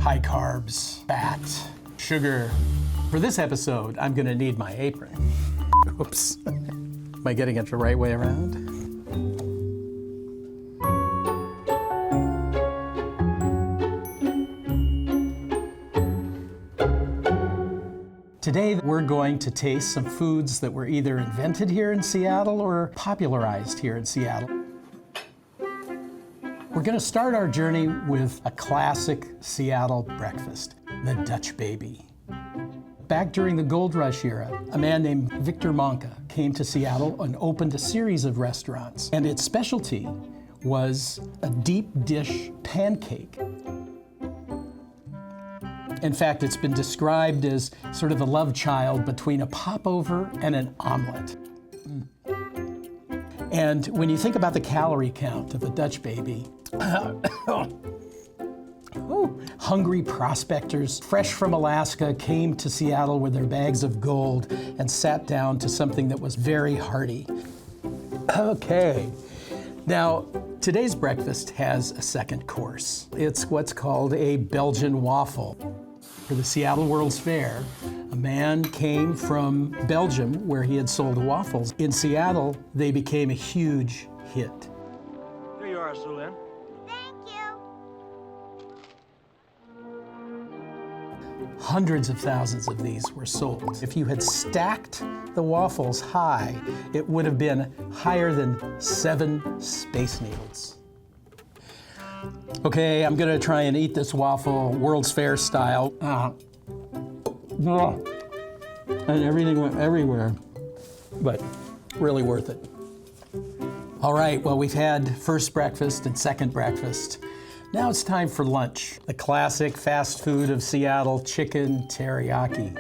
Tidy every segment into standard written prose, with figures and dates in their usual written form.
high carbs, fat, sugar. For this episode, I'm gonna need my apron. Oops. Am I getting it the right way around? Today, we're going to taste some foods that were either invented here in Seattle or popularized here in Seattle. We're going to start our journey with a classic Seattle breakfast, the Dutch baby. Back during the Gold Rush era, a man named Victor Manca came to Seattle and opened a series of restaurants, and its specialty was a deep dish pancake. In fact, it's been described as sort of a love child between a popover and an omelet. And when you think about the calorie count of a Dutch baby, hungry prospectors fresh from Alaska came to Seattle with their bags of gold and sat down to something that was very hearty. Okay, now today's breakfast has a second course. It's what's called a Belgian waffle. For the Seattle World's Fair, a man came from Belgium where he had sold waffles. In Seattle, they became a huge hit. Here you are, Sulin. Thank you. Hundreds of thousands of these were sold. If you had stacked the waffles high, it would have been higher than 7 Space Needles. Okay, I'm gonna try and eat this waffle World's Fair style. And everything went everywhere, but really worth it. All right, well, we've had first breakfast and second breakfast. Now it's time for lunch. The classic fast food of Seattle, chicken teriyaki.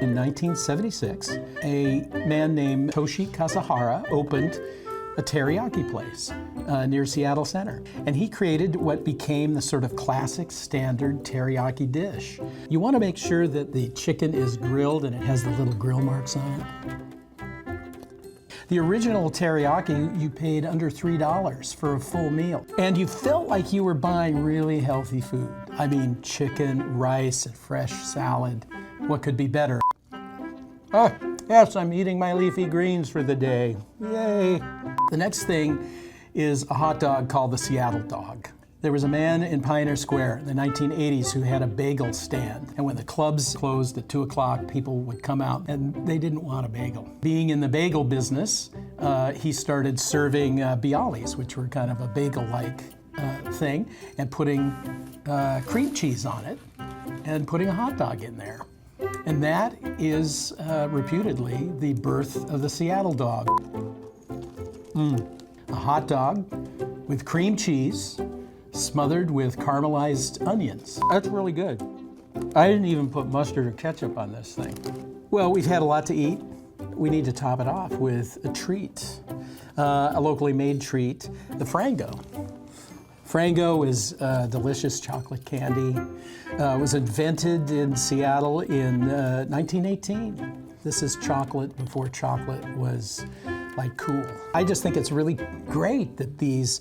In 1976, a man named Toshi Kasahara opened a teriyaki place near Seattle Center. And he created what became the sort of classic standard teriyaki dish. You want to make sure that the chicken is grilled and it has the little grill marks on it. The original teriyaki, you paid under $3 for a full meal. And you felt like you were buying really healthy food. I mean, chicken, rice, and fresh salad. What could be better? Oh, yes, I'm eating my leafy greens for the day. Yay. The next thing is a hot dog called the Seattle dog. There was a man in Pioneer Square in the 1980s who had a bagel stand. And when the clubs closed at 2 o'clock, people would come out and they didn't want a bagel. Being in the bagel business, he started serving bialys, which were kind of a bagel-like thing, and putting cream cheese on it and putting a hot dog in there. And that is reputedly the birth of the Seattle dog. A hot dog with cream cheese smothered with caramelized onions. That's really good. I didn't even put mustard or ketchup on this thing. Well, we've had a lot to eat. We need to top it off with a treat, a locally made treat, the Franco. Franco is delicious chocolate candy. It was invented in Seattle in 1918. This is chocolate before chocolate was like cool. I just think it's really great that these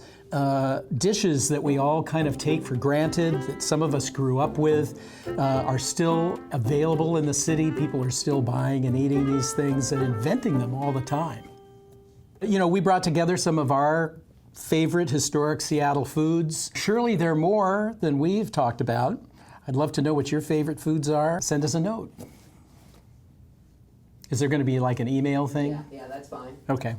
dishes that we all kind of take for granted, that some of us grew up with, are still available in the city. People are still buying and eating these things and inventing them all the time. You know, we brought together some of our favorite historic Seattle foods. Surely there are more than we've talked about. I'd love to know what your favorite foods are. Send us a note. Is there going to be like an email thing? Yeah, that's fine. Okay.